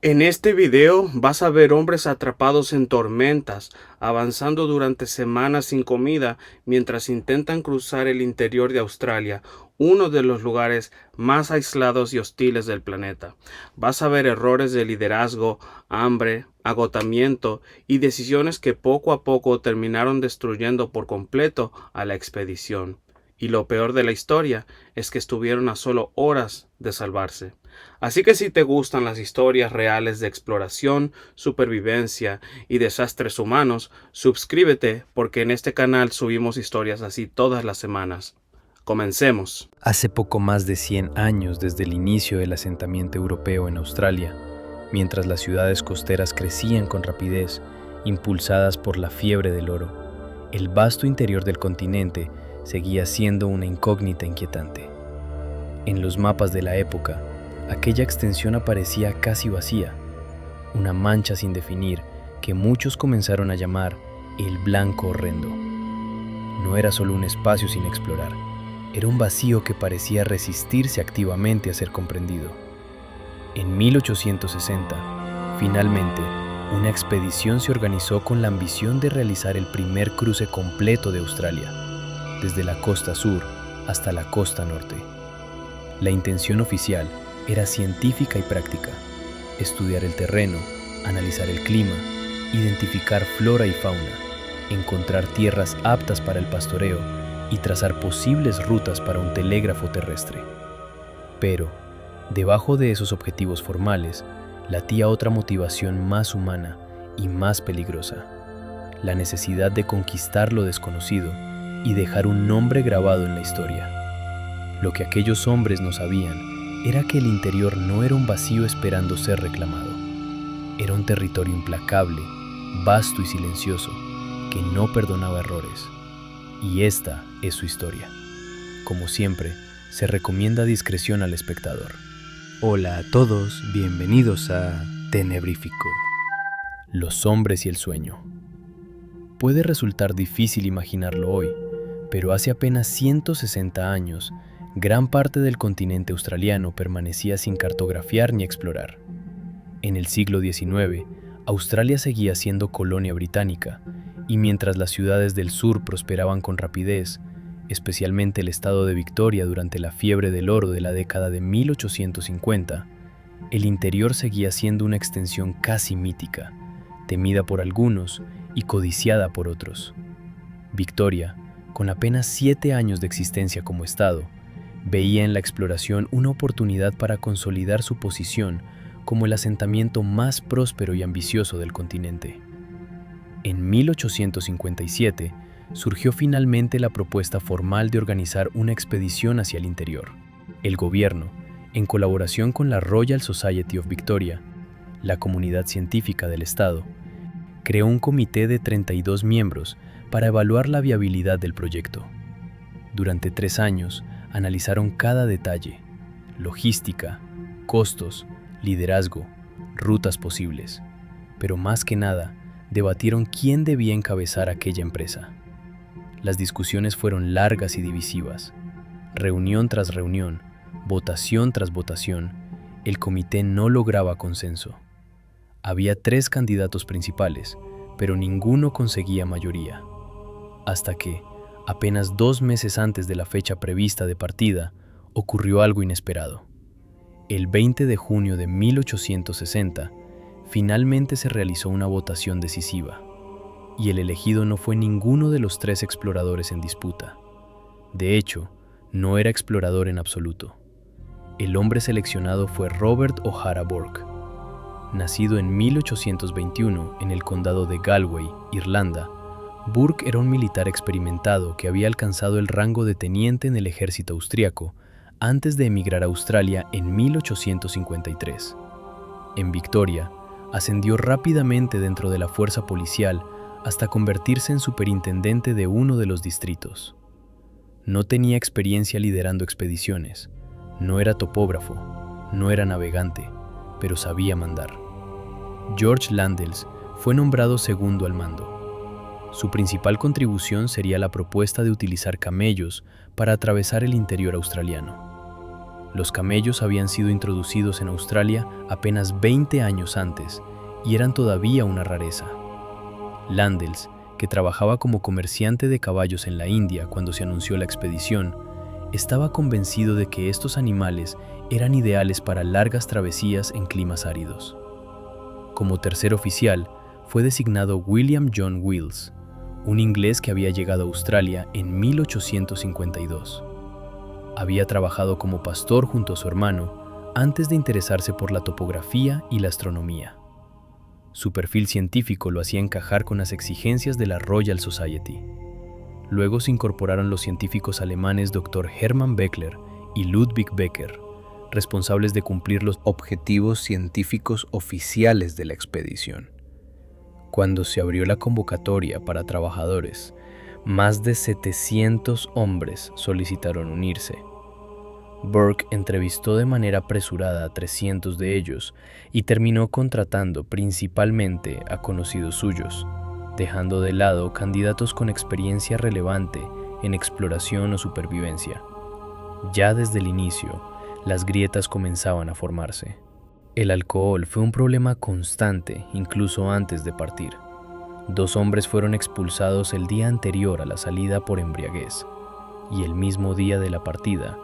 En este video vas a ver hombres atrapados en tormentas, avanzando durante semanas sin comida mientras intentan cruzar el interior de Australia, uno de los lugares más aislados y hostiles del planeta. Vas a ver errores de liderazgo, hambre, agotamiento y decisiones que poco a poco terminaron destruyendo por completo a la expedición. Y lo peor de la historia es que estuvieron a solo horas de salvarse. Así que si te gustan las historias reales de exploración, supervivencia y desastres humanos, suscríbete porque en este canal subimos historias así todas las semanas. Comencemos. Hace poco más de 100 años desde el inicio del asentamiento europeo en Australia, mientras las ciudades costeras crecían con rapidez, impulsadas por la fiebre del oro, el vasto interior del continente seguía siendo una incógnita inquietante. En los mapas de la época, aquella extensión aparecía casi vacía, una mancha sin definir que muchos comenzaron a llamar el blanco horrendo. No era solo un espacio sin explorar, era un vacío que parecía resistirse activamente a ser comprendido. En 1860, finalmente, una expedición se organizó con la ambición de realizar el primer cruce completo de Australia, desde la costa sur hasta la costa norte. La intención oficial era científica y práctica: estudiar el terreno, analizar el clima, identificar flora y fauna, encontrar tierras aptas para el pastoreo y trazar posibles rutas para un telégrafo terrestre. Pero, debajo de esos objetivos formales, latía otra motivación más humana y más peligrosa: la necesidad de conquistar lo desconocido y dejar un nombre grabado en la historia. Lo que aquellos hombres no sabían era que el interior no era un vacío esperando ser reclamado. Era un territorio implacable, vasto y silencioso, que no perdonaba errores. Y esta es su historia. Como siempre, se recomienda discreción al espectador. Hola a todos, bienvenidos a Tenebrífico. Los hombres y el sueño. Puede resultar difícil imaginarlo hoy, pero hace apenas 160 años, gran parte del continente australiano permanecía sin cartografiar ni explorar. En el siglo XIX, Australia seguía siendo colonia británica, y mientras las ciudades del sur prosperaban con rapidez, especialmente el estado de Victoria durante la fiebre del oro de la década de 1850, el interior seguía siendo una extensión casi mítica, temida por algunos y codiciada por otros. Victoria, con apenas 7 años de existencia como estado, veía en la exploración una oportunidad para consolidar su posición como el asentamiento más próspero y ambicioso del continente. En 1857 surgió finalmente la propuesta formal de organizar una expedición hacia el interior. El gobierno, en colaboración con la Royal Society of Victoria, la comunidad científica del estado, creó un comité de 32 miembros para evaluar la viabilidad del proyecto. Durante 3 años, analizaron cada detalle: logística, costos, liderazgo, rutas posibles. Pero más que nada, debatieron quién debía encabezar aquella empresa. Las discusiones fueron largas y divisivas. Reunión tras reunión, votación tras votación, el comité no lograba consenso. Había 3 candidatos principales, pero ninguno conseguía mayoría. Hasta que, apenas 2 meses antes de la fecha prevista de partida, ocurrió algo inesperado. El 20 de junio de 1860, finalmente se realizó una votación decisiva, y el elegido no fue ninguno de los 3 exploradores en disputa. De hecho, no era explorador en absoluto. El hombre seleccionado fue Robert O'Hara Burke. Nacido en 1821 en el condado de Galway, Irlanda, Burke era un militar experimentado que había alcanzado el rango de teniente en el ejército austriaco antes de emigrar a Australia en 1853. En Victoria, ascendió rápidamente dentro de la fuerza policial hasta convertirse en superintendente de uno de los distritos. No tenía experiencia liderando expediciones, no era topógrafo, no era navegante, pero sabía mandar. George Landels fue nombrado segundo al mando. Su principal contribución sería la propuesta de utilizar camellos para atravesar el interior australiano. Los camellos habían sido introducidos en Australia apenas 20 años antes y eran todavía una rareza. Landells, que trabajaba como comerciante de caballos en la India cuando se anunció la expedición, estaba convencido de que estos animales eran ideales para largas travesías en climas áridos. Como tercer oficial, fue designado William John Wills, un inglés que había llegado a Australia en 1852. Había trabajado como pastor junto a su hermano antes de interesarse por la topografía y la astronomía. Su perfil científico lo hacía encajar con las exigencias de la Royal Society. Luego se incorporaron los científicos alemanes Dr. Hermann Beckler y Ludwig Becker, responsables de cumplir los objetivos científicos oficiales de la expedición. Cuando se abrió la convocatoria para trabajadores, más de 700 hombres solicitaron unirse. Burke entrevistó de manera apresurada a 300 de ellos y terminó contratando principalmente a conocidos suyos, dejando de lado candidatos con experiencia relevante en exploración o supervivencia. Ya desde el inicio, las grietas comenzaban a formarse. El alcohol fue un problema constante incluso antes de partir. 2 hombres fueron expulsados el día anterior a la salida por embriaguez, y el mismo día de la partida,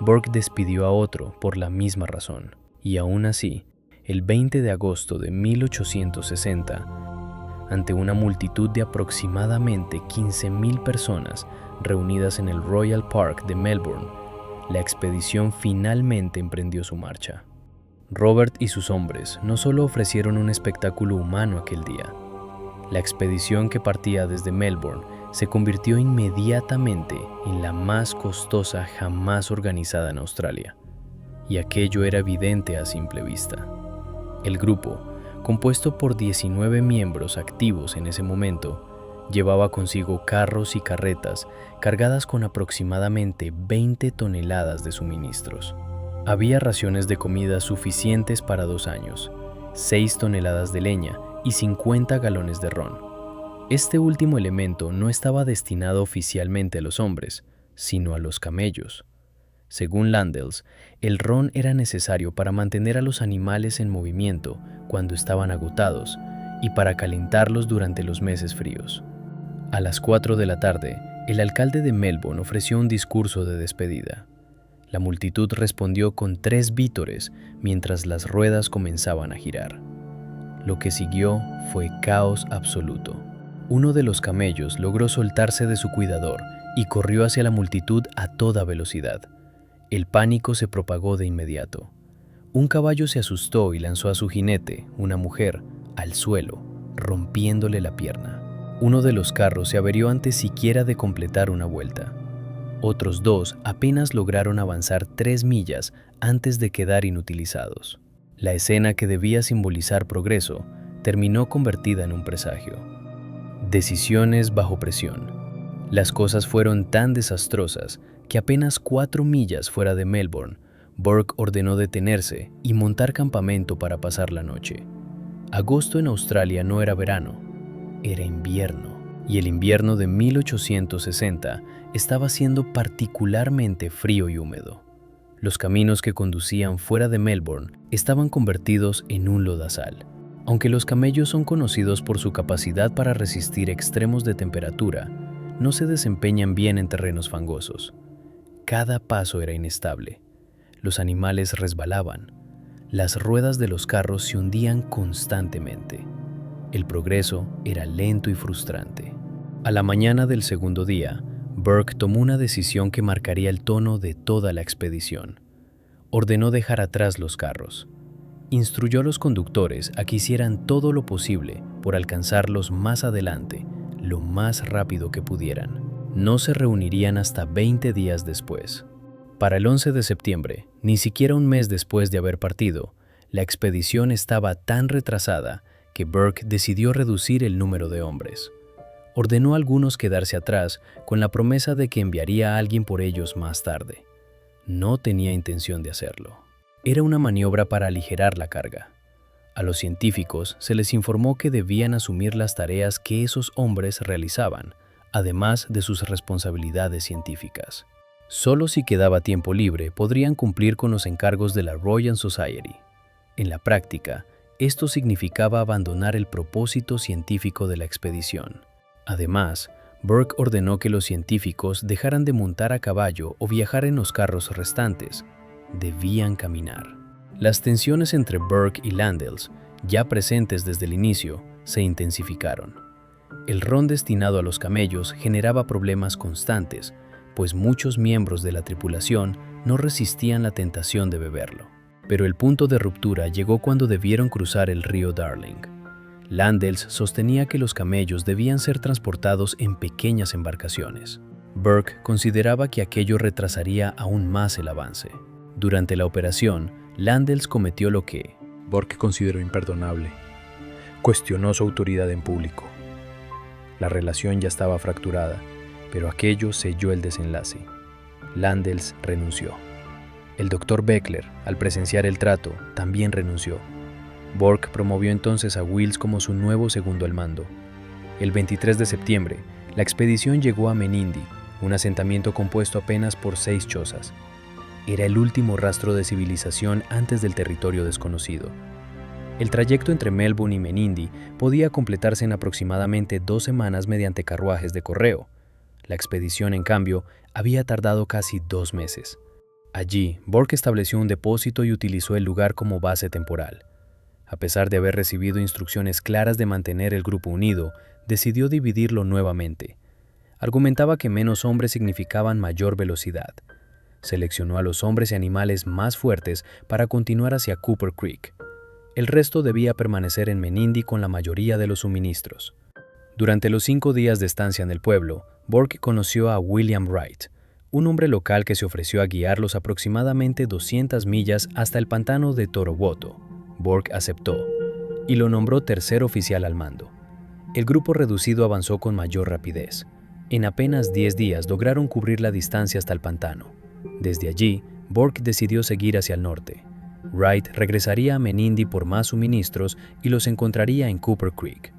Burke despidió a otro por la misma razón. Y aún así, el 20 de agosto de 1860, ante una multitud de aproximadamente 15,000 personas reunidas en el Royal Park de Melbourne, la expedición finalmente emprendió su marcha. Robert y sus hombres no solo ofrecieron un espectáculo humano aquel día. La expedición que partía desde Melbourne se convirtió inmediatamente en la más costosa jamás organizada en Australia, y aquello era evidente a simple vista. El grupo, compuesto por 19 miembros activos en ese momento, llevaba consigo carros y carretas cargadas con aproximadamente 20 toneladas de suministros. Había raciones de comida suficientes para 2 años, 6 toneladas de leña y 50 galones de ron. Este último elemento no estaba destinado oficialmente a los hombres, sino a los camellos. Según Landells, el ron era necesario para mantener a los animales en movimiento cuando estaban agotados y para calentarlos durante los meses fríos. A las 4 de la tarde, el alcalde de Melbourne ofreció un discurso de despedida. La multitud respondió con 3 vítores mientras las ruedas comenzaban a girar. Lo que siguió fue caos absoluto. Uno de los camellos logró soltarse de su cuidador y corrió hacia la multitud a toda velocidad. El pánico se propagó de inmediato. Un caballo se asustó y lanzó a su jinete, una mujer, al suelo, rompiéndole la pierna. Uno de los carros se averió antes siquiera de completar una vuelta. Otros 2 apenas lograron avanzar 3 millas antes de quedar inutilizados. La escena que debía simbolizar progreso terminó convertida en un presagio. Decisiones bajo presión. Las cosas fueron tan desastrosas que apenas 4 millas fuera de Melbourne, Burke ordenó detenerse y montar campamento para pasar la noche. Agosto en Australia no era verano, era invierno, y el invierno de 1860 estaba siendo particularmente frío y húmedo. Los caminos que conducían fuera de Melbourne estaban convertidos en un lodazal. Aunque los camellos son conocidos por su capacidad para resistir extremos de temperatura, no se desempeñan bien en terrenos fangosos. Cada paso era inestable. Los animales resbalaban. Las ruedas de los carros se hundían constantemente. El progreso era lento y frustrante. A la mañana del segundo día, Burke tomó una decisión que marcaría el tono de toda la expedición. Ordenó dejar atrás los carros. Instruyó a los conductores a que hicieran todo lo posible por alcanzarlos más adelante, lo más rápido que pudieran. No se reunirían hasta 20 días después. Para el 11 de septiembre, ni siquiera un mes después de haber partido, la expedición estaba tan retrasada que Burke decidió reducir el número de hombres. Ordenó a algunos quedarse atrás con la promesa de que enviaría a alguien por ellos más tarde. No tenía intención de hacerlo. Era una maniobra para aligerar la carga. A los científicos se les informó que debían asumir las tareas que esos hombres realizaban, además de sus responsabilidades científicas. Solo si quedaba tiempo libre podrían cumplir con los encargos de la Royal Society. En la práctica, esto significaba abandonar el propósito científico de la expedición. Además, Burke ordenó que los científicos dejaran de montar a caballo o viajar en los carros restantes. Debían caminar. Las tensiones entre Burke y Landells, ya presentes desde el inicio, se intensificaron. El ron destinado a los camellos generaba problemas constantes, pues muchos miembros de la tripulación no resistían la tentación de beberlo. Pero el punto de ruptura llegó cuando debieron cruzar el río Darling. Landells sostenía que los camellos debían ser transportados en pequeñas embarcaciones. Burke consideraba que aquello retrasaría aún más el avance. Durante la operación, Landells cometió lo que Burke consideró imperdonable. Cuestionó su autoridad en público. La relación ya estaba fracturada, pero aquello selló el desenlace. Landells renunció. El Dr. Beckler, al presenciar el trato, también renunció. Burke promovió entonces a Wills como su nuevo segundo al mando. El 23 de septiembre, la expedición llegó a Menindee, un asentamiento compuesto apenas por 6 chozas. Era el último rastro de civilización antes del territorio desconocido. El trayecto entre Melbourne y Menindee podía completarse en aproximadamente 2 semanas mediante carruajes de correo. La expedición, en cambio, había tardado casi 2 meses. Allí, Burke estableció un depósito y utilizó el lugar como base temporal. A pesar de haber recibido instrucciones claras de mantener el grupo unido, decidió dividirlo nuevamente. Argumentaba que menos hombres significaban mayor velocidad. Seleccionó a los hombres y animales más fuertes para continuar hacia Cooper Creek. El resto debía permanecer en Menindee con la mayoría de los suministros. Durante los 5 días de estancia en el pueblo, Burke conoció a William Wright, un hombre local que se ofreció a guiarlos aproximadamente 200 millas hasta el pantano de Torowoto. Burke aceptó y lo nombró tercer oficial al mando. El grupo reducido avanzó con mayor rapidez. En apenas 10 días lograron cubrir la distancia hasta el pantano. Desde allí, Burke decidió seguir hacia el norte. Wright regresaría a Menindee por más suministros y los encontraría en Cooper Creek.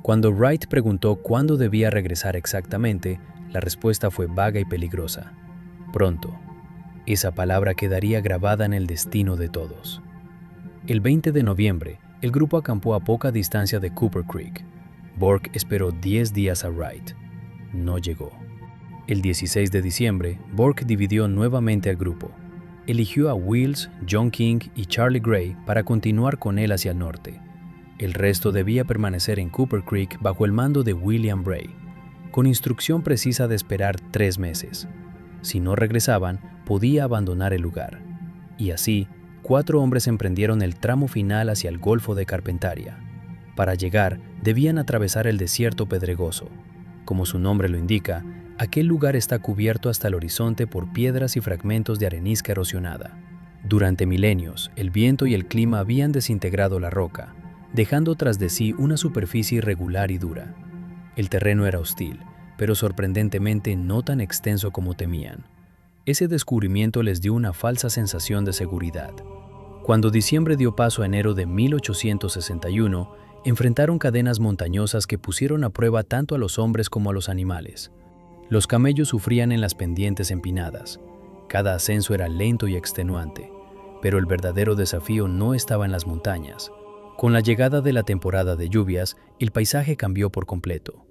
Cuando Wright preguntó cuándo debía regresar exactamente, la respuesta fue vaga y peligrosa. Pronto. Esa palabra quedaría grabada en el destino de todos. El 20 de noviembre, el grupo acampó a poca distancia de Cooper Creek. Burke esperó 10 días a Wright. No llegó. El 16 de diciembre, Burke dividió nuevamente al grupo. Eligió a Wills, John King y Charlie Gray para continuar con él hacia el norte. El resto debía permanecer en Cooper Creek bajo el mando de William Bray, con instrucción precisa de esperar 3 meses. Si no regresaban, podía abandonar el lugar. Y así, 4 hombres emprendieron el tramo final hacia el Golfo de Carpentaria. Para llegar, debían atravesar el desierto pedregoso. Como su nombre lo indica, aquel lugar está cubierto hasta el horizonte por piedras y fragmentos de arenisca erosionada. Durante milenios, el viento y el clima habían desintegrado la roca, dejando tras de sí una superficie irregular y dura. El terreno era hostil, pero sorprendentemente no tan extenso como temían. Ese descubrimiento les dio una falsa sensación de seguridad. Cuando diciembre dio paso a enero de 1861, enfrentaron cadenas montañosas que pusieron a prueba tanto a los hombres como a los animales. Los camellos sufrían en las pendientes empinadas. Cada ascenso era lento y extenuante, pero el verdadero desafío no estaba en las montañas. Con la llegada de la temporada de lluvias, el paisaje cambió por completo.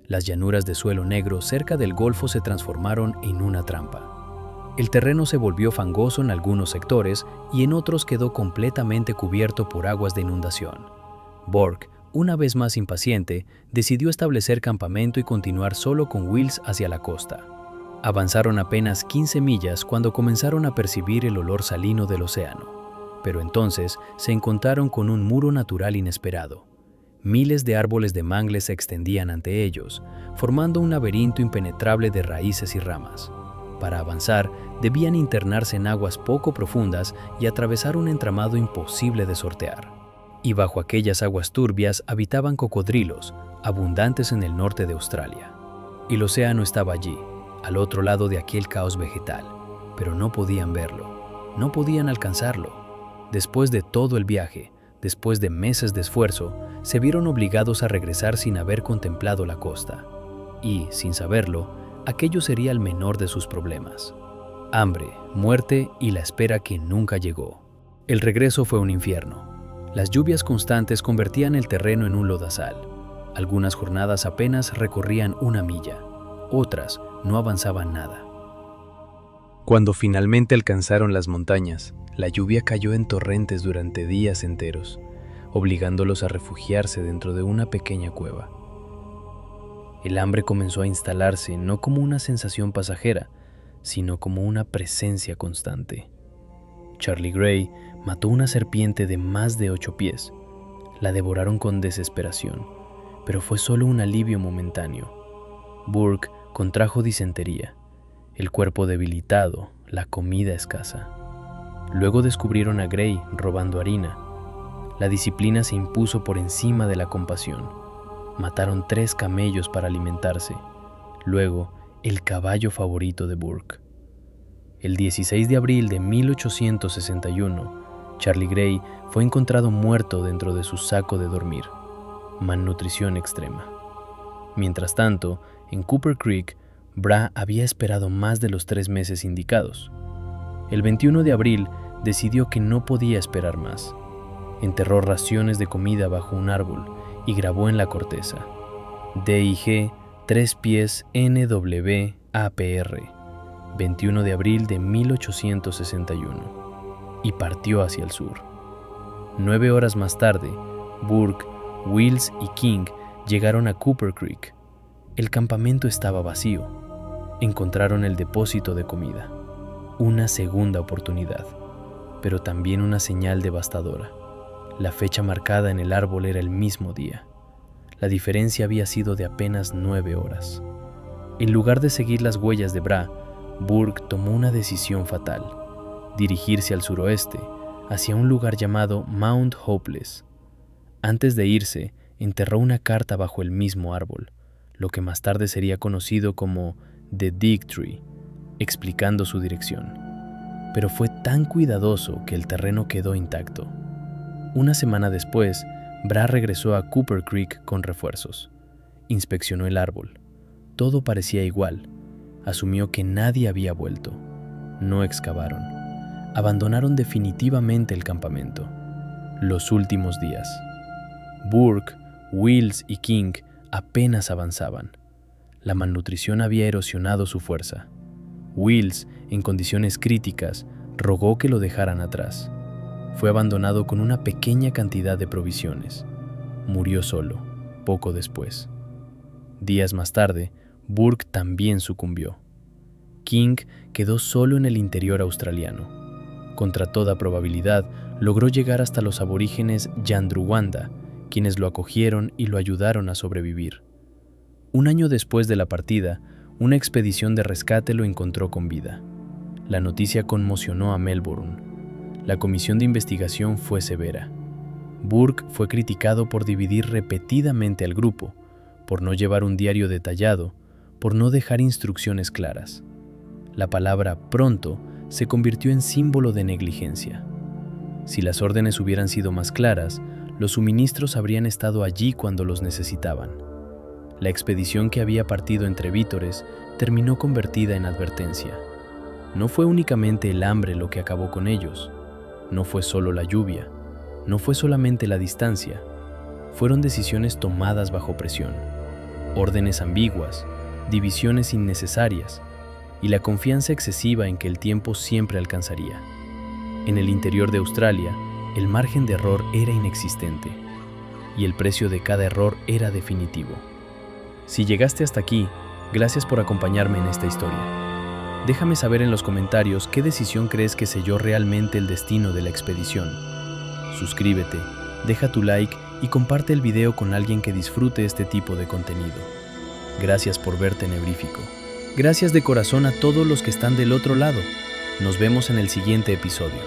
Las llanuras de suelo negro cerca del golfo se transformaron en una trampa. El terreno se volvió fangoso en algunos sectores y en otros quedó completamente cubierto por aguas de inundación. Burke, una vez más impaciente, decidió establecer campamento y continuar solo con Wills hacia la costa. Avanzaron apenas 15 millas cuando comenzaron a percibir el olor salino del océano. Pero entonces se encontraron con un muro natural inesperado. Miles de árboles de mangle se extendían ante ellos, formando un laberinto impenetrable de raíces y ramas. Para avanzar, debían internarse en aguas poco profundas y atravesar un entramado imposible de sortear. Y bajo aquellas aguas turbias habitaban cocodrilos, abundantes en el norte de Australia. El océano estaba allí, al otro lado de aquel caos vegetal, pero no podían verlo, no podían alcanzarlo. Después de todo el viaje, después de meses de esfuerzo, se vieron obligados a regresar sin haber contemplado la costa. Y, sin saberlo, aquello sería el menor de sus problemas. Hambre, muerte y la espera que nunca llegó. El regreso fue un infierno. Las lluvias constantes convertían el terreno en un lodazal. Algunas jornadas apenas recorrían 1 milla, otras no avanzaban nada. Cuando finalmente alcanzaron las montañas, la lluvia cayó en torrentes durante días enteros, obligándolos a refugiarse dentro de una pequeña cueva. El hambre comenzó a instalarse no como una sensación pasajera, sino como una presencia constante. Charlie Gray mató una serpiente de más de 8 pies. La devoraron con desesperación, pero fue solo un alivio momentáneo. Burke contrajo disentería, el cuerpo debilitado, la comida escasa. Luego descubrieron a Gray robando harina. La disciplina se impuso por encima de la compasión. Mataron 3 camellos para alimentarse. Luego, el caballo favorito de Burke. El 16 de abril de 1861, Charlie Gray fue encontrado muerto dentro de su saco de dormir. Malnutrición extrema. Mientras tanto, en Cooper Creek, Bra había esperado más de los 3 meses indicados. El 21 de abril decidió que no podía esperar más. Enterró raciones de comida bajo un árbol y grabó en la corteza: DIG 3 pies NWAPR, 21 de abril de 1861, y partió hacia el sur. 9 horas más tarde, Burke, Wills y King llegaron a Cooper Creek. El campamento estaba vacío. Encontraron el depósito de comida. Una segunda oportunidad, pero también una señal devastadora. La fecha marcada en el árbol era el mismo día. La diferencia había sido de apenas 9 horas. En lugar de seguir las huellas de Bra, Burke tomó una decisión fatal: dirigirse al suroeste, hacia un lugar llamado Mount Hopeless. Antes de irse, enterró una carta bajo el mismo árbol, lo que más tarde sería conocido como The Dig Tree, explicando su dirección. Pero fue tan cuidadoso que el terreno quedó intacto. Una semana después, Bra regresó a Cooper Creek con refuerzos. Inspeccionó el árbol. Todo parecía igual. Asumió que nadie había vuelto. No excavaron. Abandonaron definitivamente el campamento. Los últimos días. Burke, Wills y King apenas avanzaban. La malnutrición había erosionado su fuerza. Wills, en condiciones críticas, rogó que lo dejaran atrás. Fue abandonado con una pequeña cantidad de provisiones. Murió solo, poco después. Días más tarde, Burke también sucumbió. King quedó solo en el interior australiano. Contra toda probabilidad, logró llegar hasta los aborígenes Yandruwanda, quienes lo acogieron y lo ayudaron a sobrevivir. Un año después de la partida, una expedición de rescate lo encontró con vida. La noticia conmocionó a Melbourne. La comisión de investigación fue severa. Burke fue criticado por dividir repetidamente al grupo, por no llevar un diario detallado, por no dejar instrucciones claras. La palabra pronto se convirtió en símbolo de negligencia. Si las órdenes hubieran sido más claras, los suministros habrían estado allí cuando los necesitaban. La expedición que había partido entre vítores terminó convertida en advertencia. No fue únicamente el hambre lo que acabó con ellos. No fue solo la lluvia. No fue solamente la distancia. Fueron decisiones tomadas bajo presión, órdenes ambiguas, divisiones innecesarias y la confianza excesiva en que el tiempo siempre alcanzaría. En el interior de Australia, el margen de error era inexistente y el precio de cada error era definitivo. Si llegaste hasta aquí, gracias por acompañarme en esta historia. Déjame saber en los comentarios qué decisión crees que selló realmente el destino de la expedición. Suscríbete, deja tu like y comparte el video con alguien que disfrute este tipo de contenido. Gracias por ver Tenebrífico. Gracias de corazón a todos los que están del otro lado. Nos vemos en el siguiente episodio.